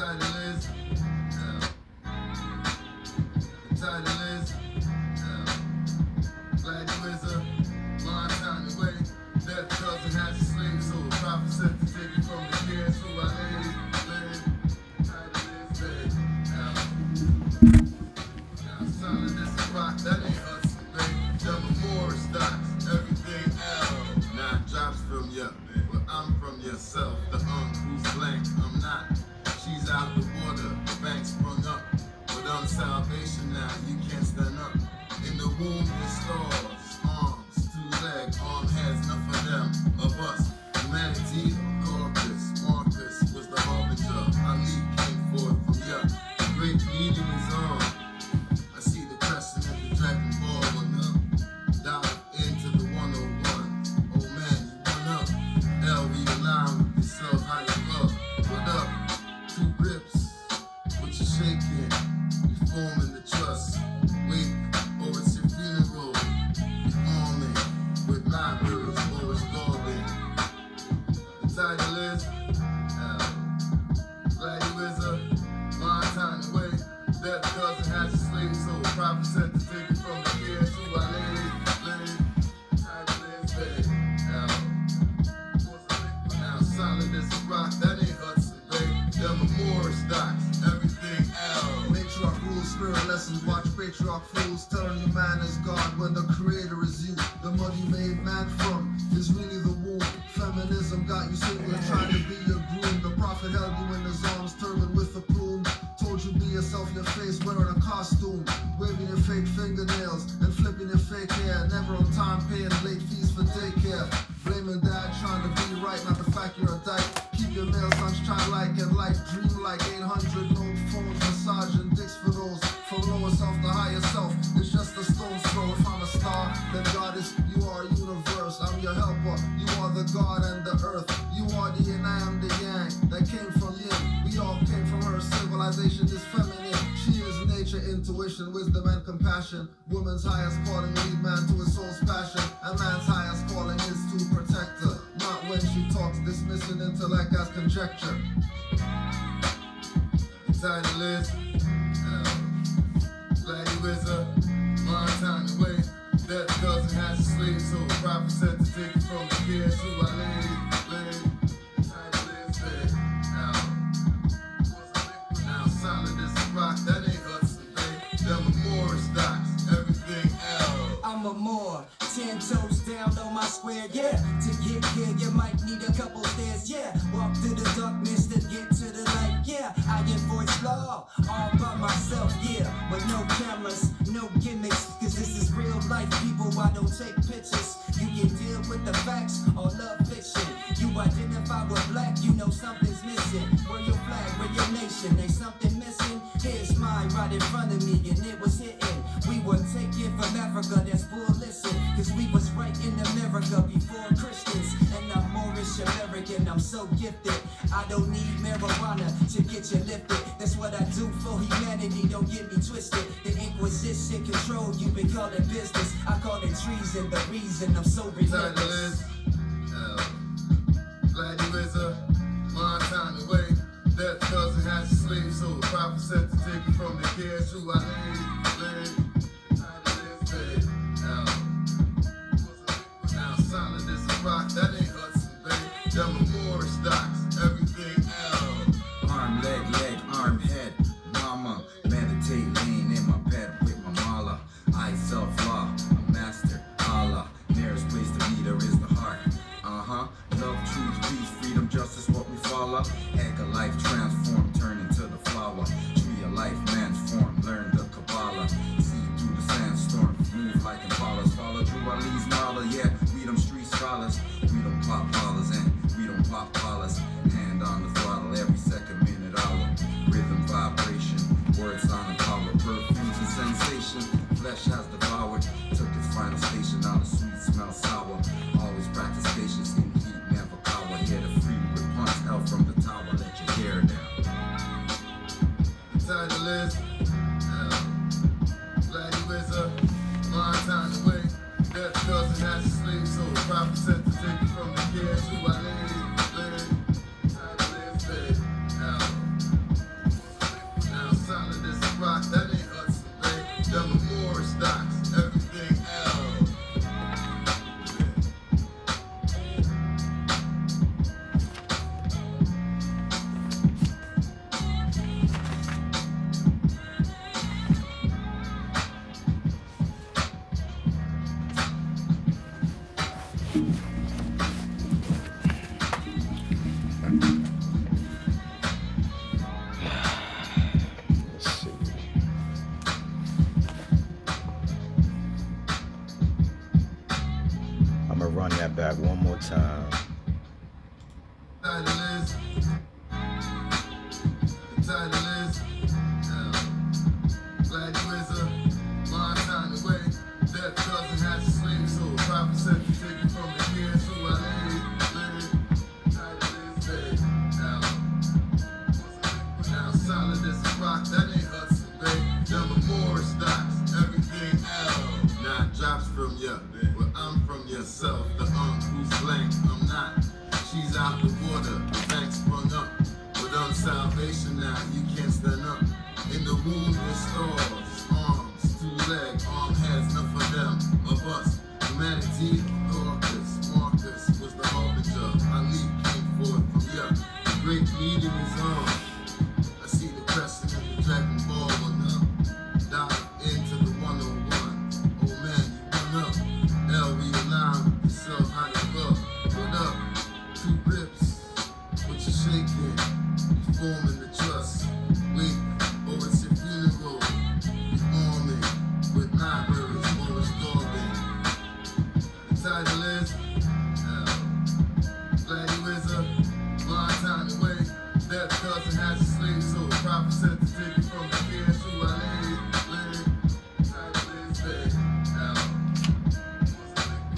title is, the title is, glad you is a long time away. Death cousin has a slave soul. Prophet said to take it from the kids who I live. Title is dead. Now solid as a rock, that ain't Hudson Bay. Double Morris stocks, everything else. Now drops from ya, but I'm from yourself. The who's blank, I'm not. She's out the water, the bank sprung up. But on salvation now, you can't stand up. In the womb, the stars, arms, two-leg, arm heads, none for them, of us. Humanity, corpus, Marcus was the harbinger. Ali came forth from ya. The great meaning is on. I see the crescent of the dragon ball on up. Dive into the 101. Oh man, you won up. L, we align with yourself, how you up. What up? Two grips, what you shaking? We forming the trust. Wait, or it's your funeral. We arming with libraries, or it's golden. The title is, glad you is a long time away. Death cousin has a slave soul. Prophet said to take it from the kids who I live. Title is dead. Now solid as a rock, that ain't Hudson Bay. Double Morris stocks, everything else. Matriarch rules, spirit lessons, watch patriarch fools telling you man is God when the creator is you. The mud you made man from is really the womb. Feminism got you single and trying to be your groom. The prophet held you in his arms, turban with a plume. Told you be yourself, your face wearing a costume. Waving your fake fingernails and flipping your fake hair. Never on time paying late fees for daycare. Blaming dad trying to be right, not the fact you're a dyke. Keep your male sons childlike and life dream like 800 note phones, massaging dicks for those. From lower self to higher self, it's just a stone's throw. If I'm a star, then God is, you are a universe. I'm your helper, you are the God and the earth. You are the yin, I am the yang, that came from yin. We all came from her, civilization is feminine. She is nature, intuition, wisdom and compassion. Woman's highest calling, lead man to his soul's passion. And man's highest calling is to protect her. Not when she talks, dismissing intellect as conjecture. The title is, glad you is a long time away. Death cousin has a slave soul. Prophet said to take it from the kids who I live. Title is dead. Now solid as a rock, that ain't Hudson Bay. Double Morris stocks, everything else. I'm a Moor, 10 toes down on my square, yeah. To get here, you might need a couple stairs, yeah. Walk through the darkness to get to the light, yeah. I enforce law, all by myself, yeah. With no cameras, no gimmicks, cause this is real life, people, I don't take pictures. You can deal with the facts or love fiction. You identify with black, you know something's missing. Where your flag, where your nation, there's something missing. Here's mine right in front of me, and it was hitting. We were taken from Africa, that's full listen. Cause we was right in America before Christians. And I'm Moorish American, I'm so gifted. I don't need marijuana to get you lifted. That's what I do for humanity, don't get me twisted. The Inquisition control you, been calling business. I call it treason, the reason I'm so relentless. Title is, glad you is a long time away. Death cousin has a slave soul. Prophet said to take it from the kids who I live. Title is dead. Now solid as a rock, that ain't Hudson Bay. Double Morris stocks, everything else. Arm, leg, arm, head. Mama, meditate, lean in my bed with my mala. I self-law, a master, Allah. Nearest place to meet her is the heart. Love, truth, peace, freedom, justice, what we follow. Egg of life transformed, turn into the flower. Tree of life, man's form, learn the Kabbalah. See through the sandstorm, move like Impalas. Follow Drew Ali's model, yeah, we them street scholars. We don't pop dollars and we don't pop collars. Hand on the throttle every second, minute, hour. Rhythm, vibration, words, sound and power. Perfumes and sensation, flesh has devoured. Took its final station, now the sweet smell sour. Always practice patience in heat, never power. Here the free with punch out from the tower, let your hair down. The title is, glad you is a long time away. Death cousin has a slave soul. Prophet said to take it from the kids who I live. Title is dead. I'ma run that back one more time. The title is Black Wizard, long time away. Death cousin has a slave soul. Prophet said to take it from the kids who I laid. Title is dead. Now solid as a rock, that ain't Hudson Bay. Number more stocks, everything else. Now drops from ya, but I'm from yourself. The who's blank, I'm not. She's out the water, the bank sprung up. With salvation now, you can't stand up. In the womb with stars, arms, two legs, arm heads, none for them, of us. Humanity, Caucus, Marcus was the harbinger. Ali came forth from ya. The great meeting is on. I see the crescent in the Dragon Ball one up. Dive into the 101. Oh man, you run up. L, we align with yourself, how you up. What up? Two grips, what you shaking? You forming the trust. Wait, oh it's your funeral. You arming with libraries, or it's Gordon. The title is Black Wizard, long time away. That cousin has a slave soul. Prophet said to take it from the kids who I laid. Title is dead.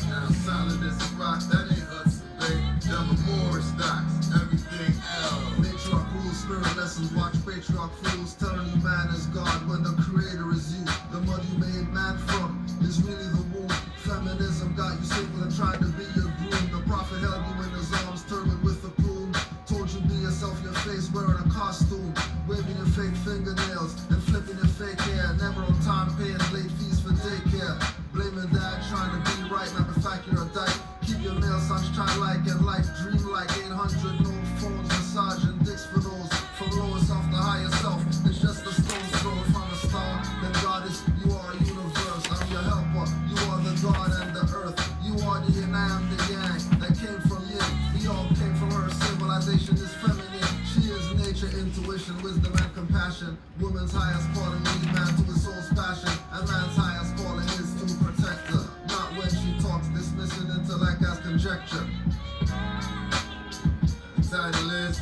Now solid as a rock, that ain't Hudson Bay. Number more stocks, everything else. Matriarch rules, spirit lessons, watch patriarch fools telling you man is God when the creator is you. The mud you made man from is really the womb. Feminism got you single and tried to be your groom. The prophet held you in his arms, turbaned with a plume. Told you be yourself, your face wearing a costume. Waving your fake fingernails and flipping your fake hair. Never on time paying late fees for daycare. Blaming dad, trying to be right, not the fact you're a dyke. Keep your male sons trying like and life, dream like 800 no phones, massaging dicks for those. From lower self to higher self, it's just a stone's throw. If I'm a star, then God is, you are a universe. I'm your helper, you are the God and the earth. You are the yin, I am the yang, that came from yin. We all came from her, civilization is feminine. She is nature, intuition, wisdom and compassion. Woman's highest calling lead man to his soul's passion. And man's highest calling is to protect her. Not when she talks, dismissing intellect as conjecture. The title is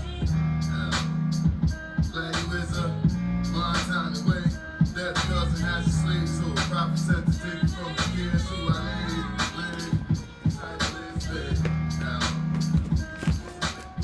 Black Wizard, long time away. That cousin has a slave soul. Prophet said to take it from the kids who I laid. Title is dead.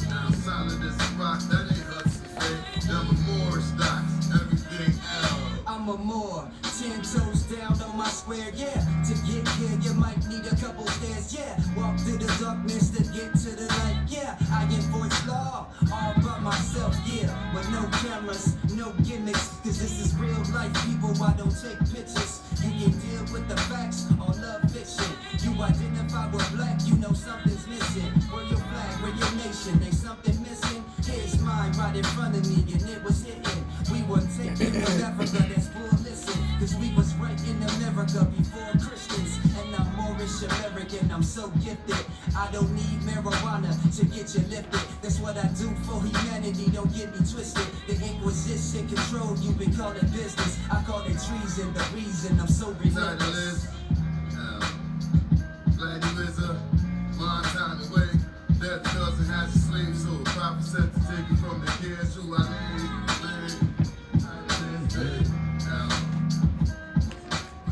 Now solid as a rock, that ain't Hudson Bay. Number more stocks, everything else. I'm a Moor, 10 toes down on my square, yeah. To get here, you might need a couple stairs, yeah. Walk through the darkness to get to the light, yeah. I enforce law, all by myself, yeah. With no cameras, no gimmicks, cause this is real life, people, I don't take pictures. You can deal with the facts or love fiction. You identify with black, you know something's missing. Where your flag, where your nation, ain't something missing? Here's mine right in front of me, and it was hitting. We were taking from Africa, that's bull, listen. Cause we was right in America before Christians. And I'm Moorish American, I'm so gifted. I don't need marijuana to get you lifted. That's what I do for humanity, don't get me twisted. The Inquisition control you been calling business. I call it treason, the reason I'm so relentless. Black Wizard, long time away. That cousin has a slave soul. Prophet said to take it from the kids who I laid.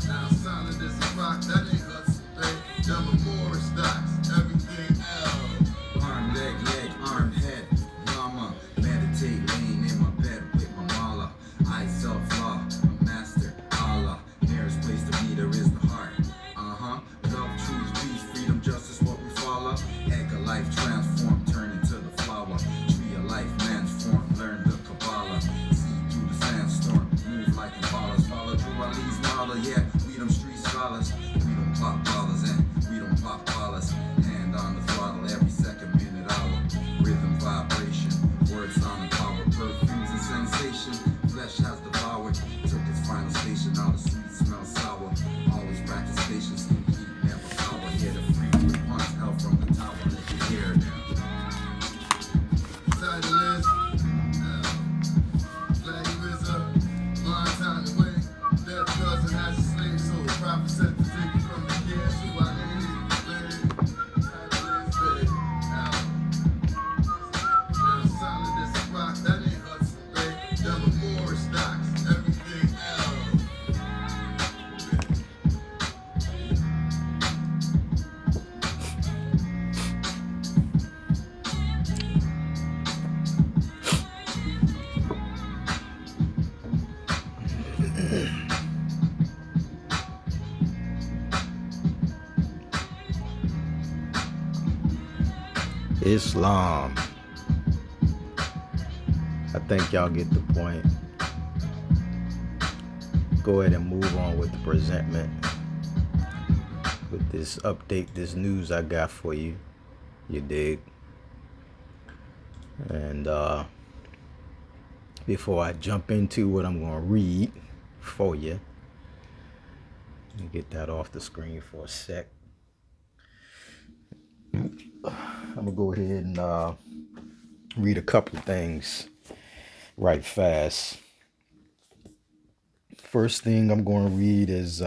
Now solid as a rock, that ain't Hudson Bay. Number more stocks, everything else. Arm, leg, arm, head, mama. Meditate, laying in my bed with my mala. I self-law, a master, Allah. Nearest place to me there is the heart. Islam. I think y'all get the point. Go ahead and move on with the presentment. With this update, this news I got for you. You dig? And before I jump into what I'm going to read for you, let me get that off the screen for a sec. I'm going to go ahead and read a couple of things right fast. First thing I'm going to read is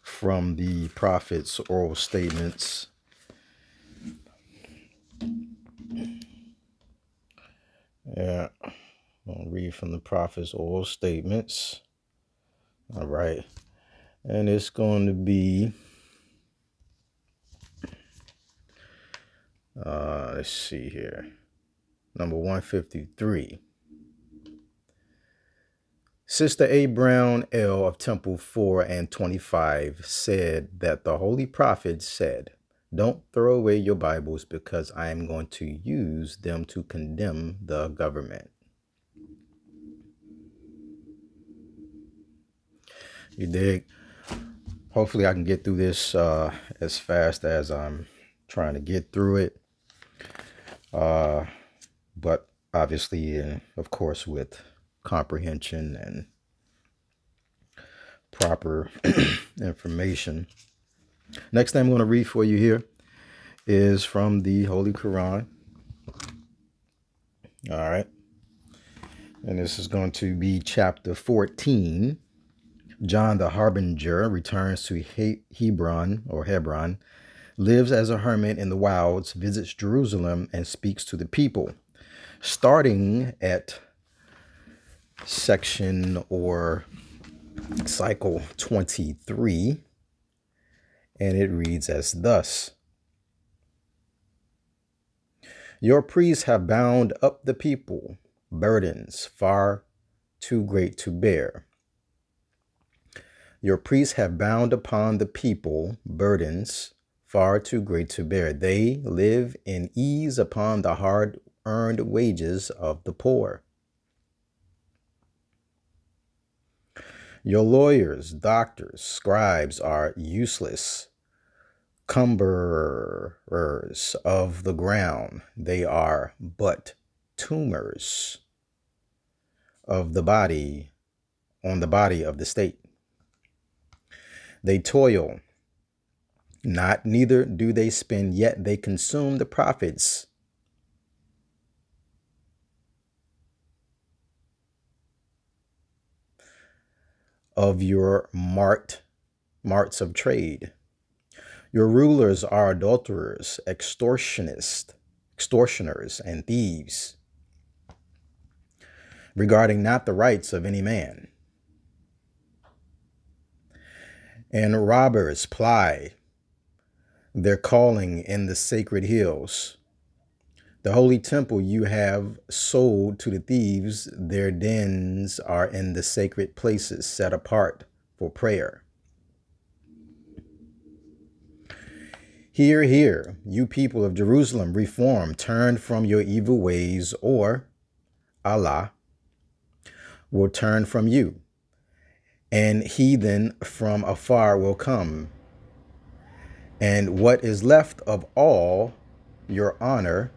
from the prophet's oral statements. Yeah, I'll read from the prophet's oral statements. All right. And it's going to be, let's see here, number 153. Sister A. Brown L. of Temple 4 and 25 said that the Holy Prophet said, "Don't throw away your Bibles because I am going to use them to condemn the government." You dig? Hopefully I can get through this as fast as I'm trying to get through it. But obviously, of course, with comprehension and proper information. Next thing I'm going to read for you here is from the Holy Quran. All right. And this is going to be chapter 14. John the Harbinger returns to Hebron, lives as a hermit in the wilds, visits Jerusalem, and speaks to the people. Starting at section or cycle 23, and it reads as thus. Your priests have bound up the people, burdens far too great to bear. Your priests have bound upon the people burdens far too great to bear. They live in ease upon the hard-earned wages of the poor. Your lawyers, doctors, scribes are useless cumberers of the ground. They are but tumors of the body, on the body of the state. They toil, neither do they spend, yet they consume the profits. Of your marts of trade. Your rulers are adulterers, extortioners, and thieves, regarding not the rights of any man. And robbers ply their calling in the sacred hills. The holy temple you have sold to the thieves. Their dens are in the sacred places set apart for prayer. Hear, hear, you people of Jerusalem, reform, turn from your evil ways, or Allah will turn from you, and heathen from afar will come. And what is left of all your honor,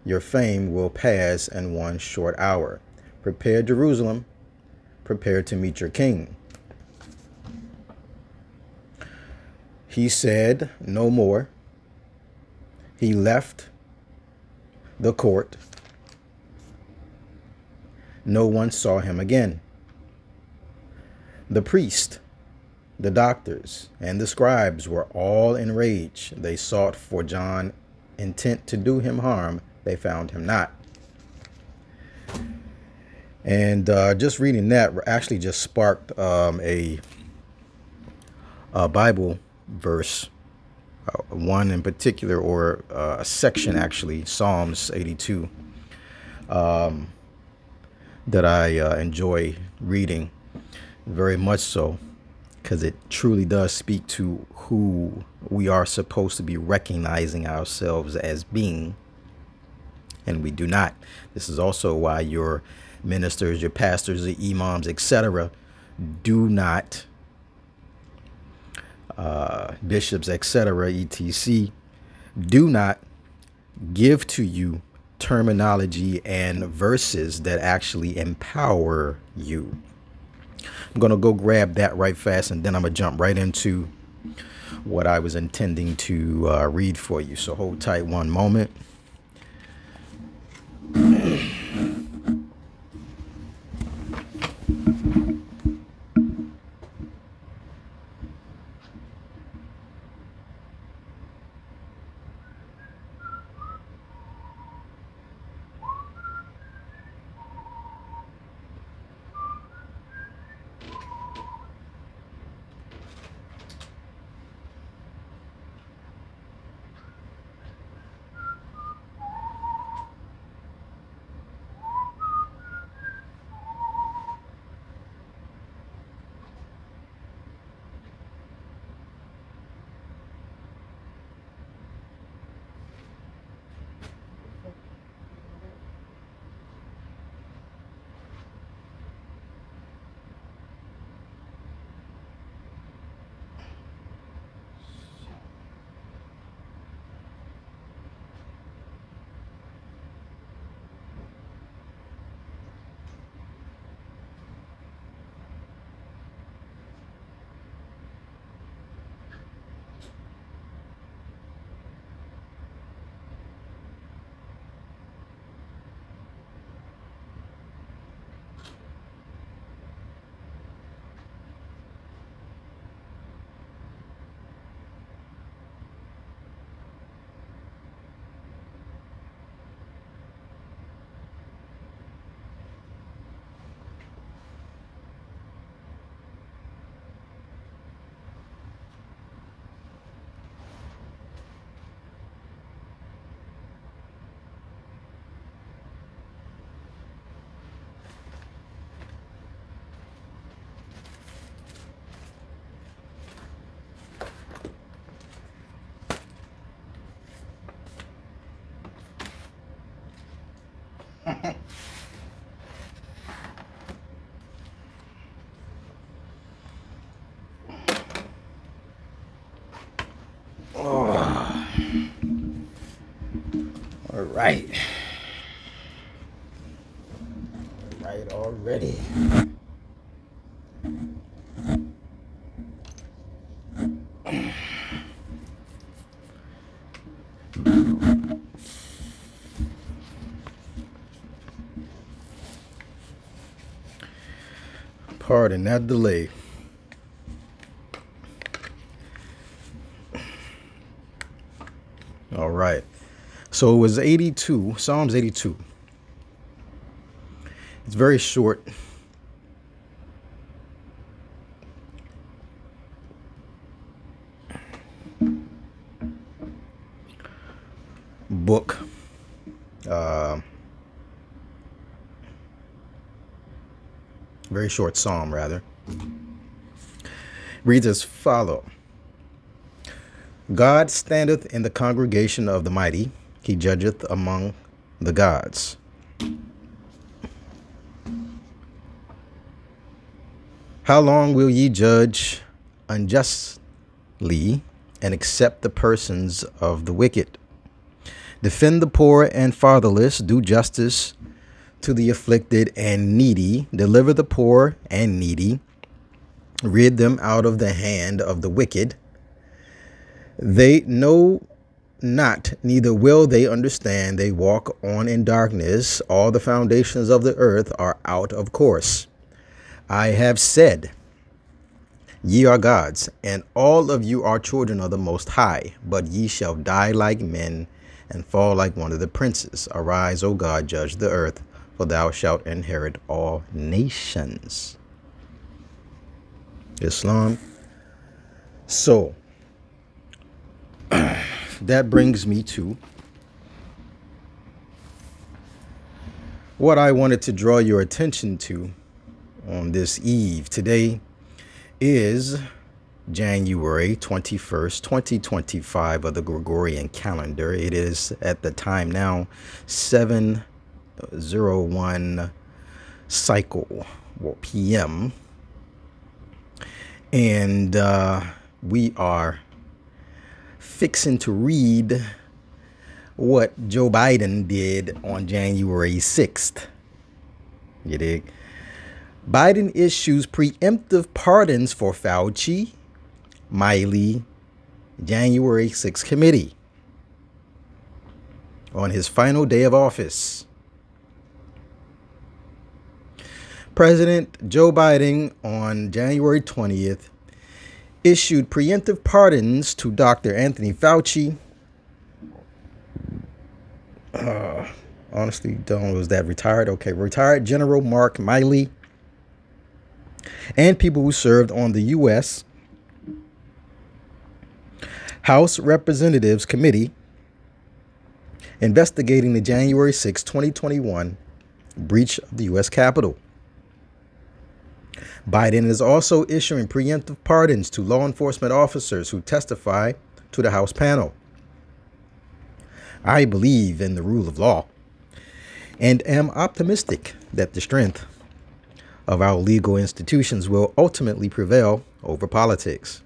your fame will pass in one short hour. Prepare, Jerusalem, prepare to meet your king. He said no more. He left the court. No one saw him again. The priest, the doctors, and the scribes were all enraged. They sought for John, intent to do him harm. They found him not. And just reading that actually just sparked a Bible verse, one in particular, or a section actually, Psalms 82, that I enjoy reading very much so. because it truly does speak to who we are supposed to be recognizing ourselves as being, and we do not. This is also why your ministers, your pastors, the imams, etc., do not, bishops, etc., etc., do not give to you terminology and verses that actually empower you. I'm going to go grab that right fast, and then I'm going to jump right into what I was intending to read for you. So hold tight one moment. All right. Right already. Pardon that delay. All right. So it was 82, Psalms 82. It's very short. Book. Very short psalm, rather. Reads as follows. God standeth in the congregation of the mighty. He judgeth among the gods. How long will ye judge unjustly and accept the persons of the wicked? Defend the poor and fatherless. Do justice to the afflicted and needy. Deliver the poor and needy. Rid them out of the hand of the wicked. They know not, neither will they understand. They walk on in darkness. All the foundations of the earth are out of course. I have said, ye are gods, and all of you are children of the Most High. But ye shall die like men and fall like one of the princes. Arise, O God, judge the earth, for thou shalt inherit all nations. Islam. So, that brings me to what I wanted to draw your attention to on this eve. Today is January 21st, 2025 of the Gregorian calendar. It is at the time now 7:01 cycle or PM. And we are fixing to read what Joe Biden did on January 6th. You dig? Biden issues preemptive pardons for Fauci, Miley, January 6th committee on his final day of office. President Joe Biden on January 20th issued preemptive pardons to Dr. Anthony Fauci. Honestly, don't know, was that retired? Okay, retired General Mark Miley and people who served on the U.S. House Representatives Committee investigating the January 6, 2021 breach of the U.S. Capitol. Biden is also issuing preemptive pardons to law enforcement officers who testify to the House panel. I believe in the rule of law and am optimistic that the strength of our legal institutions will ultimately prevail over politics.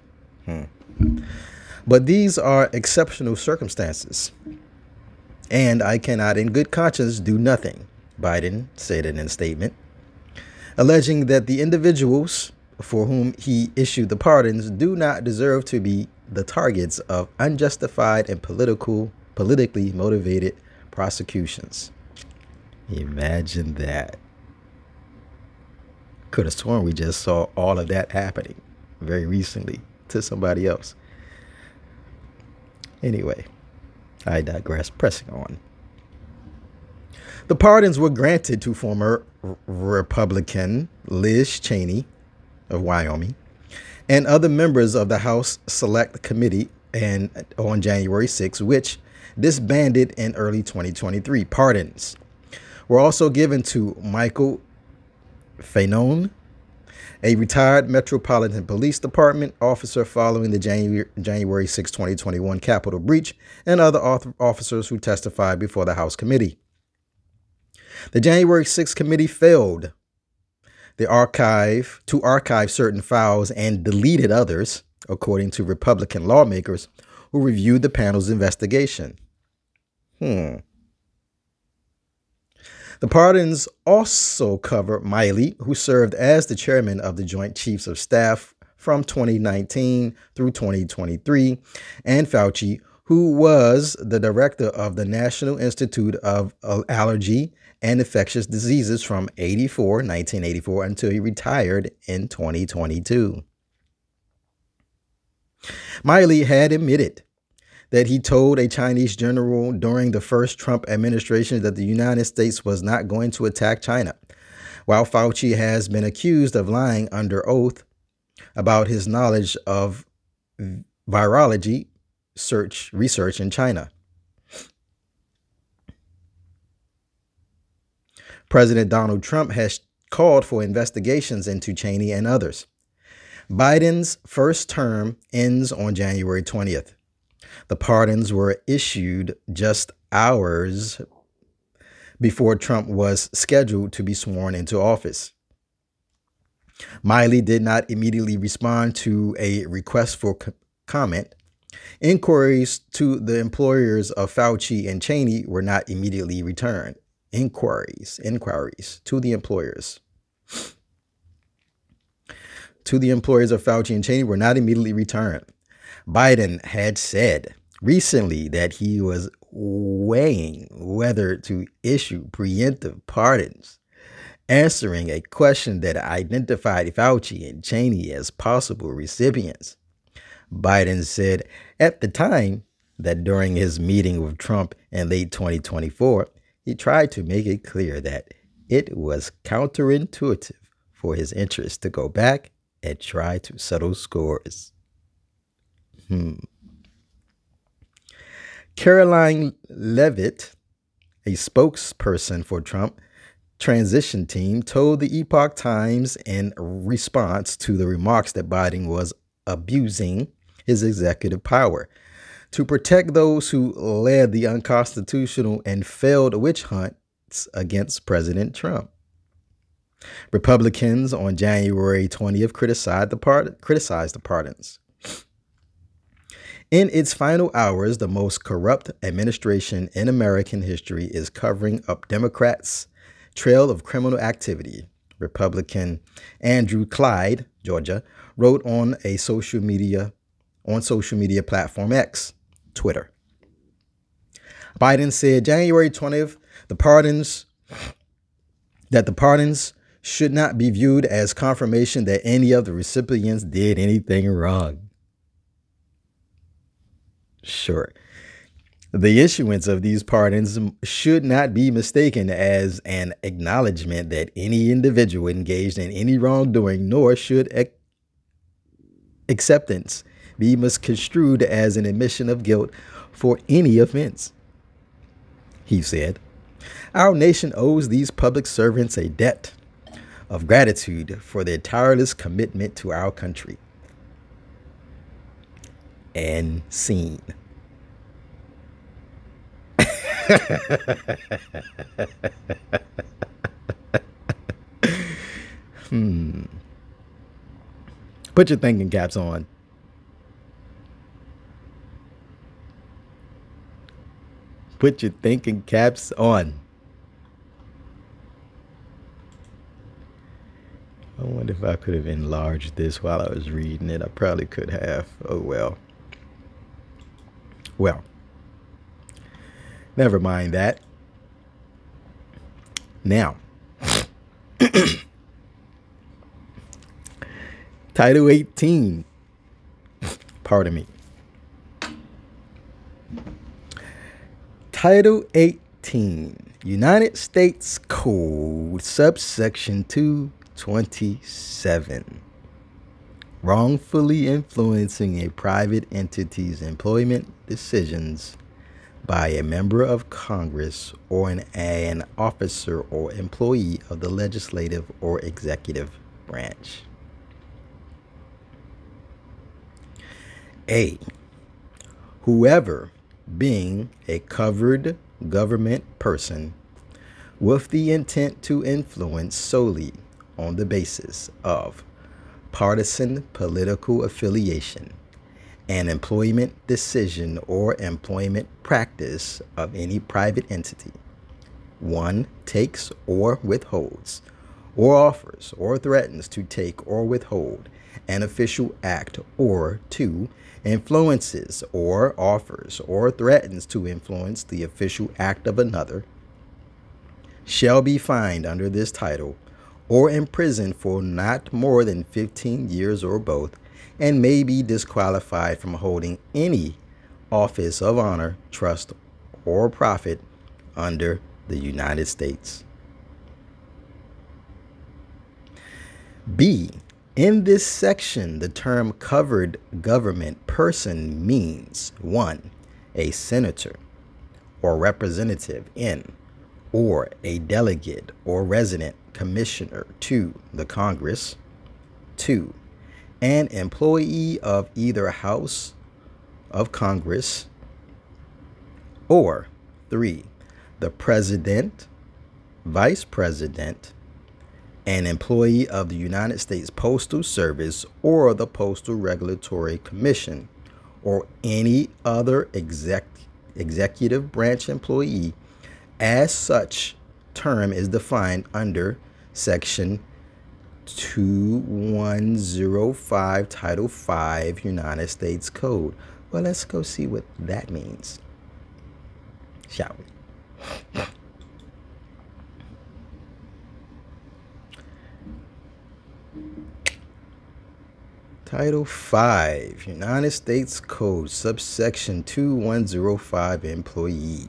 But these are exceptional circumstances, and I cannot in good conscience do nothing, Biden said in a statement, alleging that the individuals for whom he issued the pardons do not deserve to be the targets of unjustified and politically motivated prosecutions. Imagine that. Could have sworn we just saw all of that happening very recently to somebody else. Anyway, I digress. Pressing on. The pardons were granted to former Republican Liz Cheney of Wyoming and other members of the House Select Committee and on January 6, which disbanded in early 2023. Pardons were also given to Michael Fanone, a retired Metropolitan Police Department officer following the January 6, 2021 Capitol breach, and other officers who testified before the House committee. The January 6 committee failed to archive certain files and deleted others, according to Republican lawmakers who reviewed the panel's investigation. The pardons also cover Miley, who served as the chairman of the Joint Chiefs of Staff from 2019 through 2023, and Fauci, who was the director of the National Institute of Allergy and Infectious Diseases from 1984 until he retired in 2022. Miley had admitted that he told a Chinese general during the first Trump administration that the United States was not going to attack China, while Fauci has been accused of lying under oath about his knowledge of virology research in China. President Donald Trump has called for investigations into Cheney and others. Biden's first term ends on January 20th. The pardons were issued just hours before Trump was scheduled to be sworn into office. Miley did not immediately respond to a request for comment. Inquiries to the employers of Fauci and Cheney were not immediately returned. Inquiries to the employers. To the employers of Fauci and Cheney were not immediately returned. Biden had said recently that he was weighing whether to issue preemptive pardons, answering a question that identified Fauci and Cheney as possible recipients. Biden said at the time that during his meeting with Trump in late 2024, he tried to make it clear that it was counterintuitive for his interests to go back and try to settle scores. Caroline Leavitt, a spokesperson for Trump transition team, told the Epoch Times in response to the remarks that Biden was abusing his executive power to protect those who led the unconstitutional and failed witch hunts against President Trump. Republicans on January 20th criticized the pardons. In its final hours, the most corrupt administration in American history is covering up Democrats' trail of criminal activity. Republican Andrew Clyde, Georgia, wrote on social media platform X, Twitter. Biden said January 20th, the pardons should not be viewed as confirmation that any of the recipients did anything wrong. Sure. The issuance of these pardons should not be mistaken as an acknowledgement that any individual engaged in any wrongdoing, nor should acceptance be misconstrued as an admission of guilt for any offense. He said, "Our nation owes these public servants a debt of gratitude for their tireless commitment to our country." And scene. Put your thinking caps on. Put your thinking caps on. I wonder if I could have enlarged this while I was reading it. I probably could have. Oh, well. Well, never mind that. Now, Title 18. Pardon me. Title 18, United States Code, subsection 227. Wrongfully influencing a private entity's employment decisions by a member of Congress or an officer or employee of the legislative or executive branch. A. Whoever, being a covered government person with the intent to influence solely on the basis of partisan political affiliation, an employment decision or employment practice of any private entity, 1. Takes or withholds, or offers or threatens to take or withhold an official act, or 2. Influences or offers or threatens to influence the official act of another, shall be fined under this title or imprisoned for not more than 15 years or both, and may be disqualified from holding any office of honor, trust, or profit under the United States. B. In this section, the term covered government person means 1. A senator or representative in, or a delegate or resident commissioner to the Congress. 2. An employee of either House of Congress. Or 3. The President, Vice President, an employee of the United States Postal Service or the Postal Regulatory Commission, or any other executive branch employee as such term is defined under Section 2105, Title 5, United States Code. Well, let's go see what that means, shall we? Title 5, United States Code, subsection 2105, employee.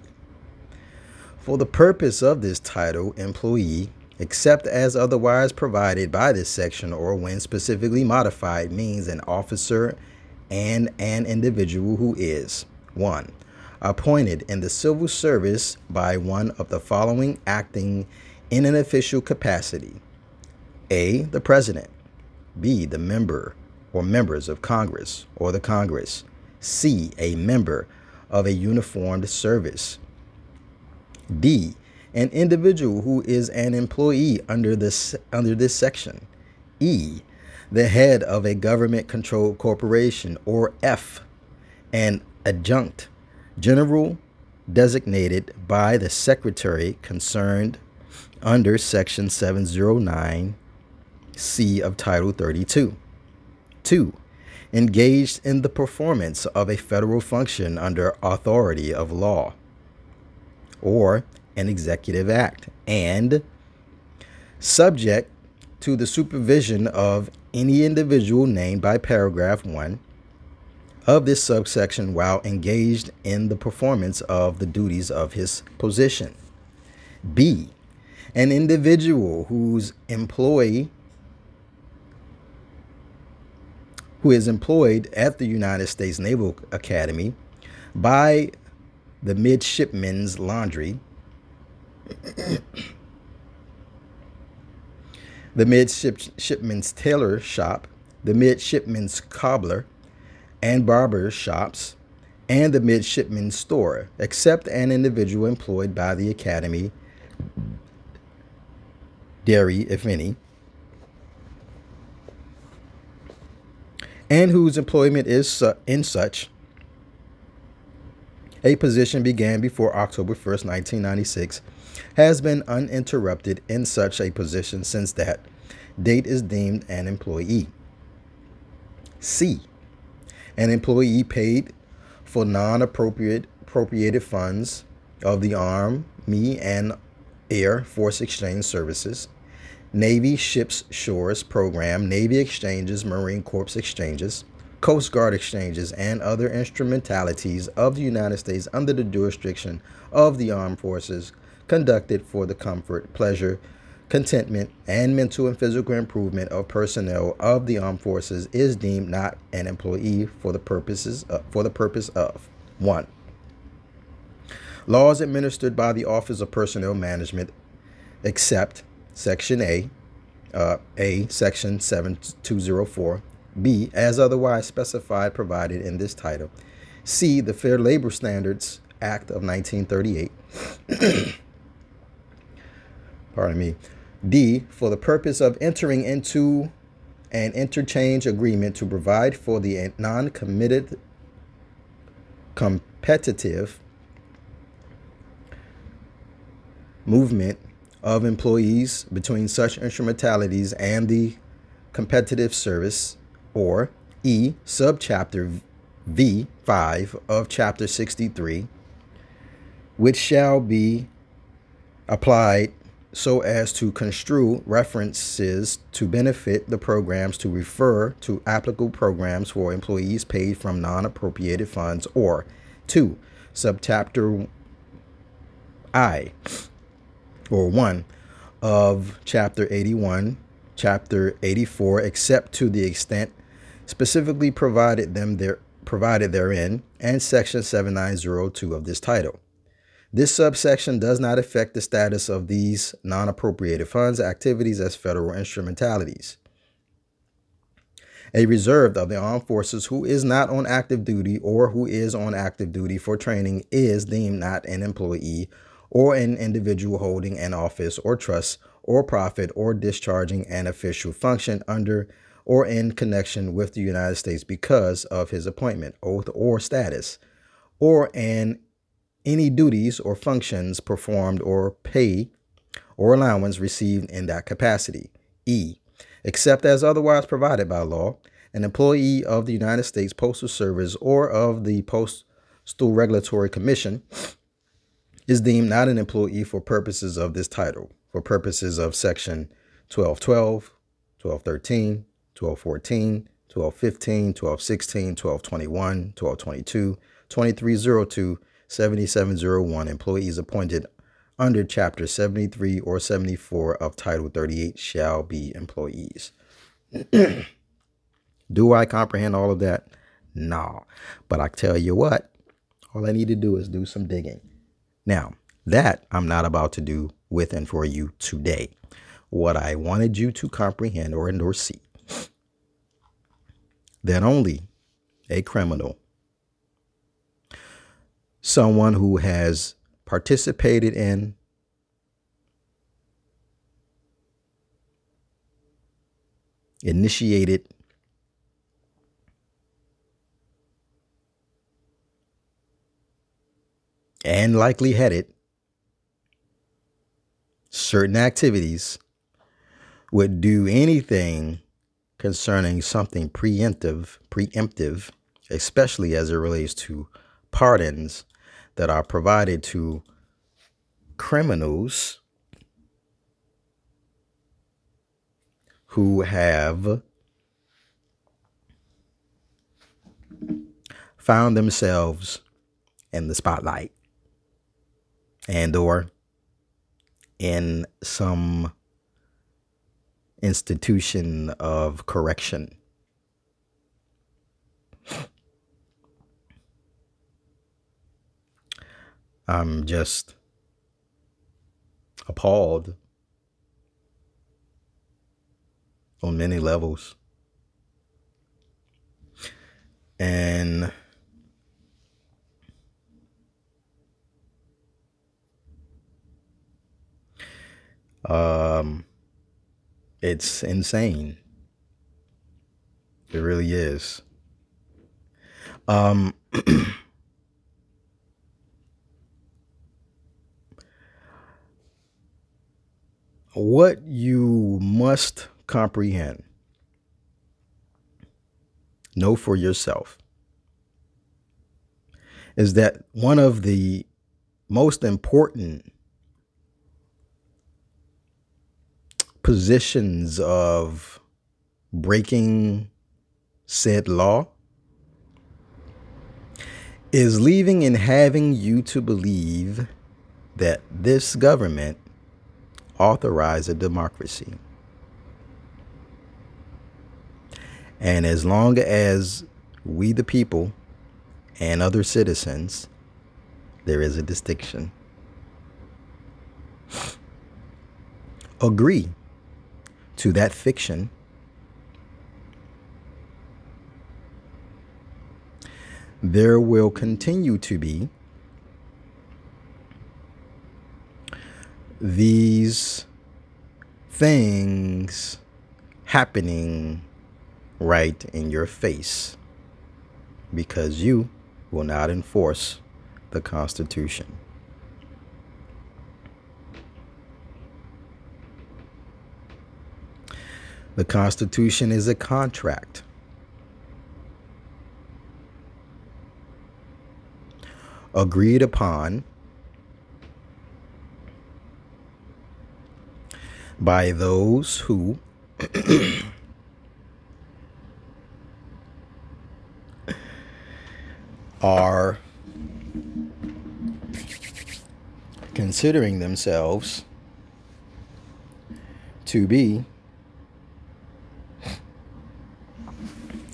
For the purpose of this title, employee, except as otherwise provided by this section or when specifically modified, means an officer and an individual who is 1. Appointed in the civil service by one of the following acting in an official capacity. A. The President. B. The member or members of Congress or the Congress. C, a member of a uniformed service. D, an individual who is an employee under this section. E, the head of a government-controlled corporation. Or F, an adjunct general designated by the secretary concerned under Section 709C of Title 32. 2, engaged in the performance of a federal function under authority of law or an executive act, and subject to the supervision of any individual named by paragraph 1 of this subsection while engaged in the performance of the duties of his position. B, an individual who is employed at the United States Naval Academy by the midshipman's laundry, the midshipman's tailor shop, the midshipman's cobbler and barber shops, and the midshipman's store, except an individual employed by the Academy, dairy, if any, and whose employment is in such a position began before October 1st, 1996, has been uninterrupted in such a position since that date is deemed an employee. C, an employee paid for non-appropriated funds of the Army and Air Force Exchange Services, Navy Ships Shores Program, Navy Exchanges, Marine Corps Exchanges, Coast Guard Exchanges, and other instrumentalities of the United States under the jurisdiction of the armed forces conducted for the comfort, pleasure, contentment, and mental and physical improvement of personnel of the armed forces is deemed not an employee for the purpose of 1. Laws administered by the Office of Personnel Management, except Section A, Section 7204, B, as otherwise specified provided in this title, C, the Fair Labor Standards Act of 1938, pardon me, D, for the purpose of entering into an interchange agreement to provide for the non-committed competitive movement of employees between such instrumentalities and the competitive service, or E, subchapter V5 of Chapter 63, which shall be applied so as to construe references to benefit the programs to refer to applicable programs for employees paid from non-appropriated funds, or 2, subchapter I, or 1 of Chapter 81, Chapter 84, except to the extent specifically provided therein, and Section 7902 of this title. This subsection does not affect the status of these non-appropriated funds activities as federal instrumentalities. A reserve of the armed forces who is not on active duty or who is on active duty for training is deemed not an employee or an individual holding an office or trust or profit or discharging an official function under or in connection with the United States because of his appointment, oath, or status, or any duties or functions performed or pay or allowance received in that capacity. E, except as otherwise provided by law, an employee of the United States Postal Service or of the Postal Regulatory Commission is deemed not an employee for purposes of this title, for purposes of Section 1212, 1213, 1214, 1215, 1216, 1221, 1222, 2302, 7701, employees appointed under Chapter 73 or 74 of Title 38 shall be employees. Do I comprehend all of that? No. But I tell you what, all I need to do is do some digging. Now, that I'm not about to do with and for you today. What I wanted you to comprehend or see that only a criminal, someone who has participated in, initiated, and likely headed certain activities would do anything concerning something preemptive, especially as it relates to pardons that are provided to criminals who have found themselves in the spotlight and or in some institution of correction. I'm just appalled on many levels. And it's insane. It really is. What you must comprehend, know for yourself, is that one of the most important positions of breaking said law is leaving and having you to believe that this government authorized a democracy. And as long as we, the people, and other citizens, there is a distinction, agree to that fiction, there will continue to be these things happening right in your face because you will not enforce the Constitution. The Constitution is a contract. Agreed upon by those who are considering themselves to be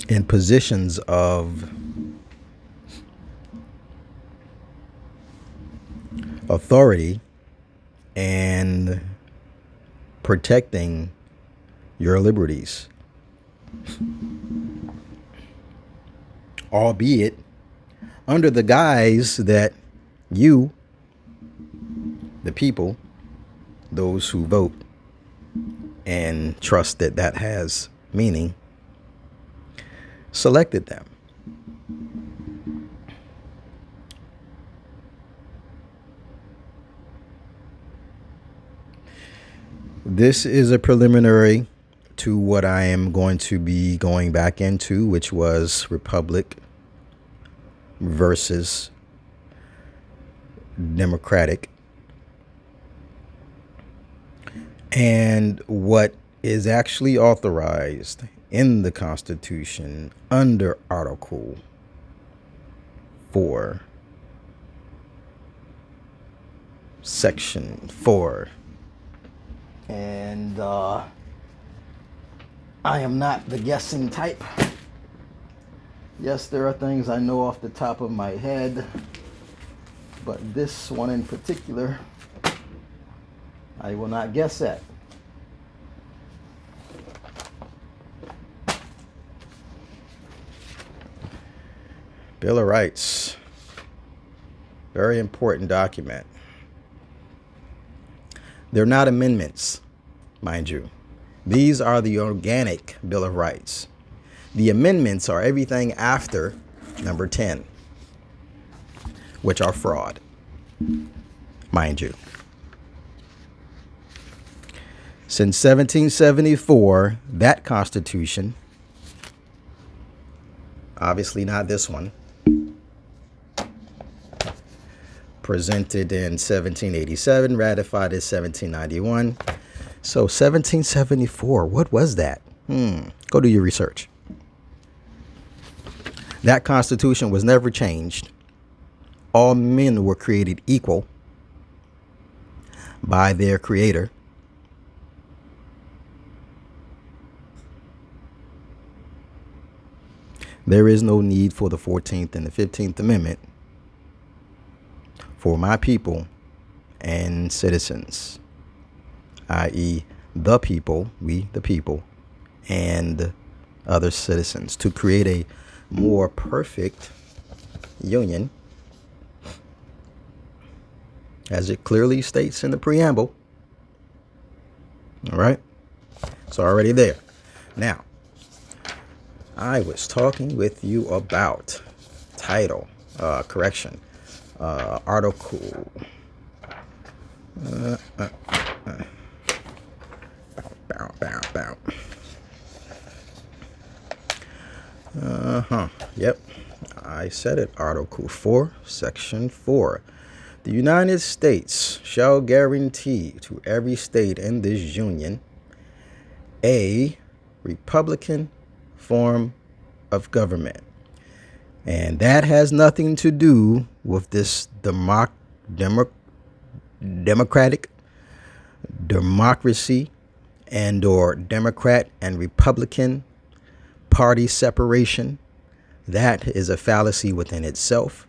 in positions of authority and protecting your liberties, albeit under the guise that you, the people, those who vote and trust that that has meaning, selected them. This is a preliminary to what I am going to be going back into, which was Republic versus Democratic. And what is actually authorized in the Constitution under Article 4, Section 4. And I am not the guessing type. Yes, there are things I know off the top of my head, but this one in particular, I will not guess at. Bill of Rights. Very important document. They're not amendments, mind you. These are the organic Bill of Rights. The amendments are everything after number 10, which are fraud, mind you. Since 1774, that Constitution, obviously not this one, presented in 1787, ratified in 1791. So 1774, what was that? Go do your research. That Constitution was never changed. All men were created equal by their creator. There is no need for the 14th and the 15th Amendment for my people and citizens, i.e. the people, we the people, and other citizens, to create a more perfect union, as it clearly states in the preamble. All right, it's already there. Now, I was talking with you about title, article. Yep, I said it. Article 4, Section 4. The United States shall guarantee to every state in this union a republican form of government. And that has nothing to do with this democratic democracy and or Democrat and Republican party separation. That is a fallacy within itself.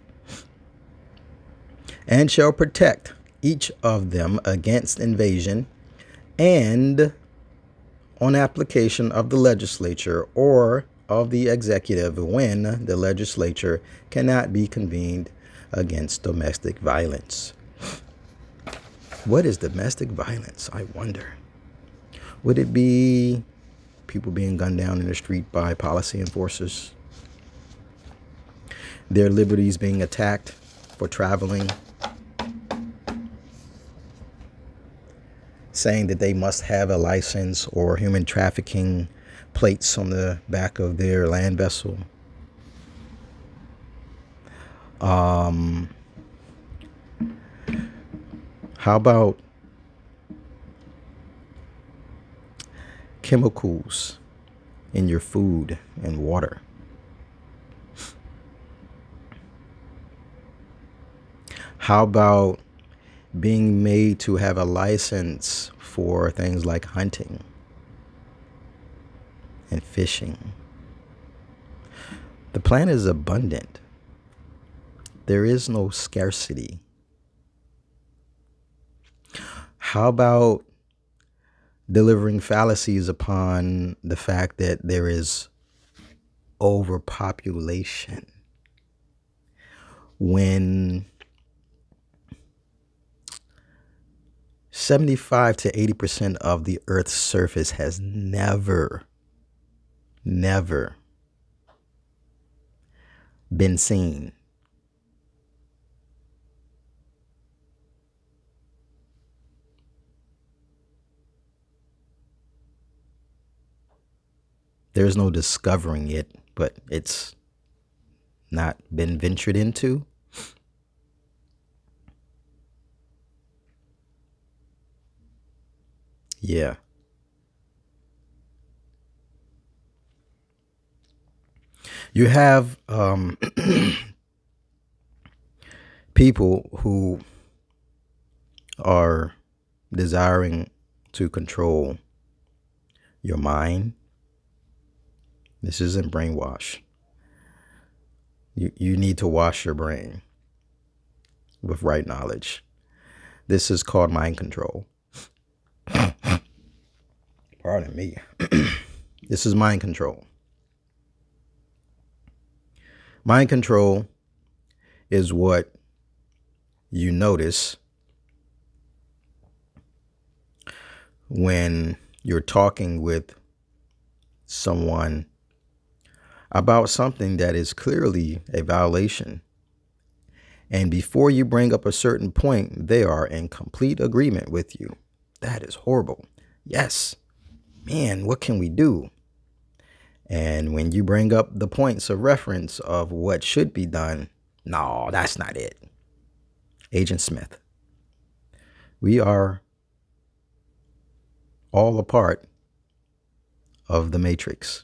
And shall protect each of them against invasion and on application of the legislature or of the executive when the legislature cannot be convened against domestic violence. What is domestic violence, I wonder? Would it be people being gunned down in the street by policy enforcers? Their liberties being attacked for traveling? Saying that they must have a license or human trafficking plates on the back of their land vessel. How about chemicals in your food and water? How about being made to have a license for things like hunting and fishing? The plant is abundant. There is no scarcity. How about delivering fallacies upon the fact that there is overpopulation when 75 to 80% of the Earth's surface has never been seen? There's no discovering it, but it's not been ventured into. Yeah. You have people who are desiring to control your mind. This isn't brainwash. You need to wash your brain with right knowledge. This is called mind control. Pardon me. This is mind control. Mind control is what you notice when you're talking with someone about something that is clearly a violation. And before you bring up a certain point, they are in complete agreement with you. That is horrible. Yes. Man, what can we do? And when you bring up the points of reference of what should be done, no, that's not it. Agent Smith, we are all a part of the Matrix.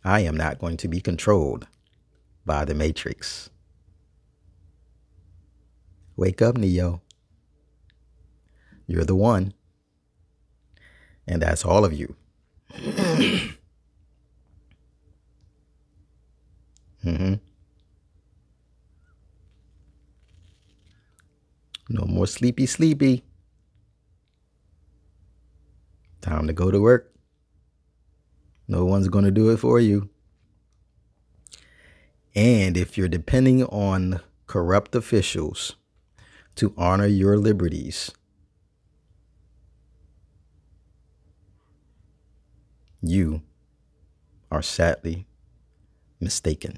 I am not going to be controlled by the Matrix. Wake up, Neo. You're the one. And that's all of you. No more sleepy. Time to go to work. No one's going to do it for you. And if you're depending on corrupt officials to honor your liberties, you are sadly mistaken.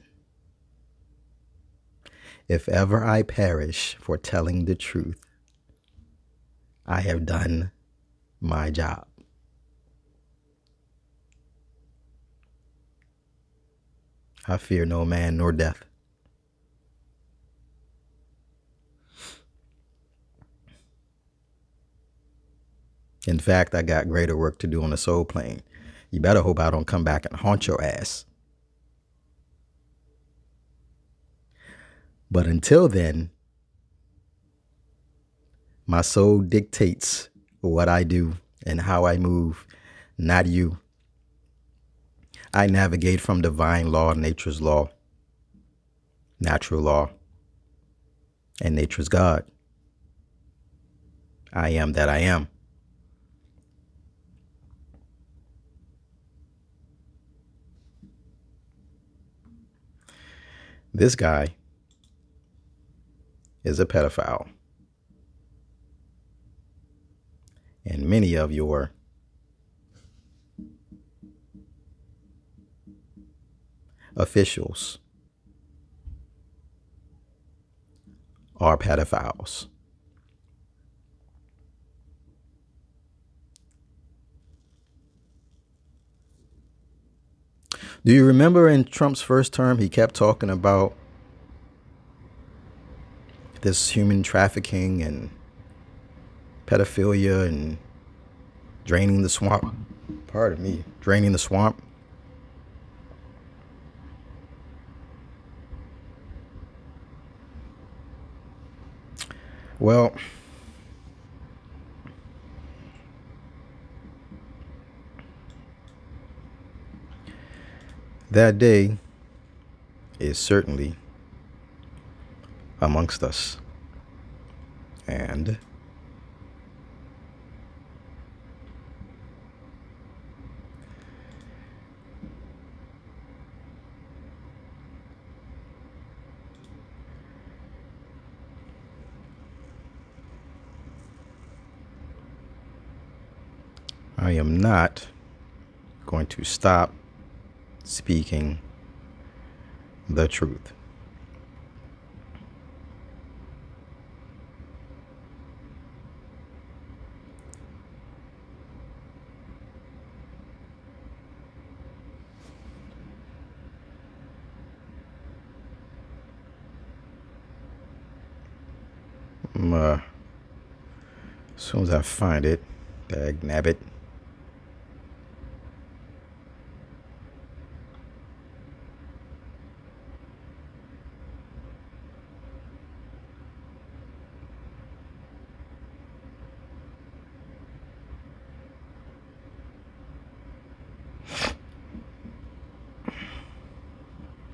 If ever I perish for telling the truth, I have done my job. I fear no man nor death. In fact, I got greater work to do on the soul plane. You better hope I don't come back and haunt your ass. But until then, my soul dictates what I do and how I move, not you. I navigate from divine law, nature's law, natural law, and nature's God. I am that I am. This guy is a pedophile. And many of your officials are pedophiles. Do you remember in Trump's first term, he kept talking about this human trafficking and pedophilia and draining the swamp? Pardon me, draining the swamp. Well, that day is certainly amongst us. And I am not going to stop speaking the truth. As soon as I find it, dag nabbit.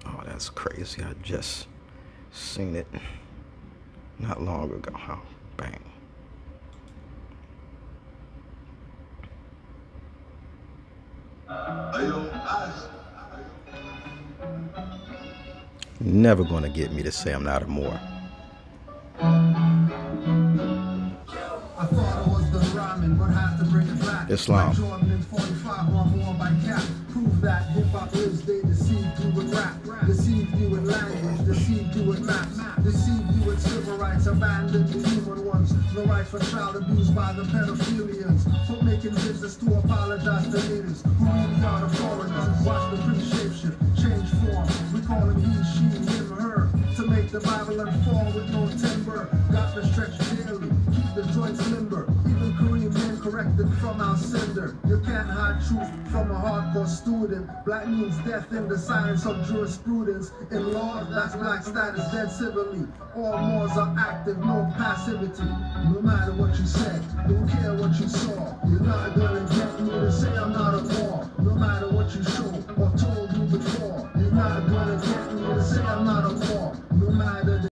Oh, that's crazy. I just seen it not long ago. Oh, bang. Never gonna get me to say I'm not a Moor. I thought I was the ramen, but had to bring it back. Islam. Jordan in 45, one more by Cap. Prove that hip-hop is, they deceived you with rap. Deceived you with language, deceived you with maps. Deceived you with civil rights, abandoned the human ones. No rights for child abuse by the pedophilians. For making business to apologize to leaders who really are the foreigners. Watch the pre-shapeshift, change form. We call him he, she, him, her. To make the Bible unfold with no timber. Got to stretch daily, keep the joints limber. Even Korean men corrected from our sender. You can't hide truth from a hardcore student. Black means death in the science of jurisprudence. In law, that's black status dead civilly. All Moors are active, no passivity. No matter what you said, don't care what you saw. You're not gonna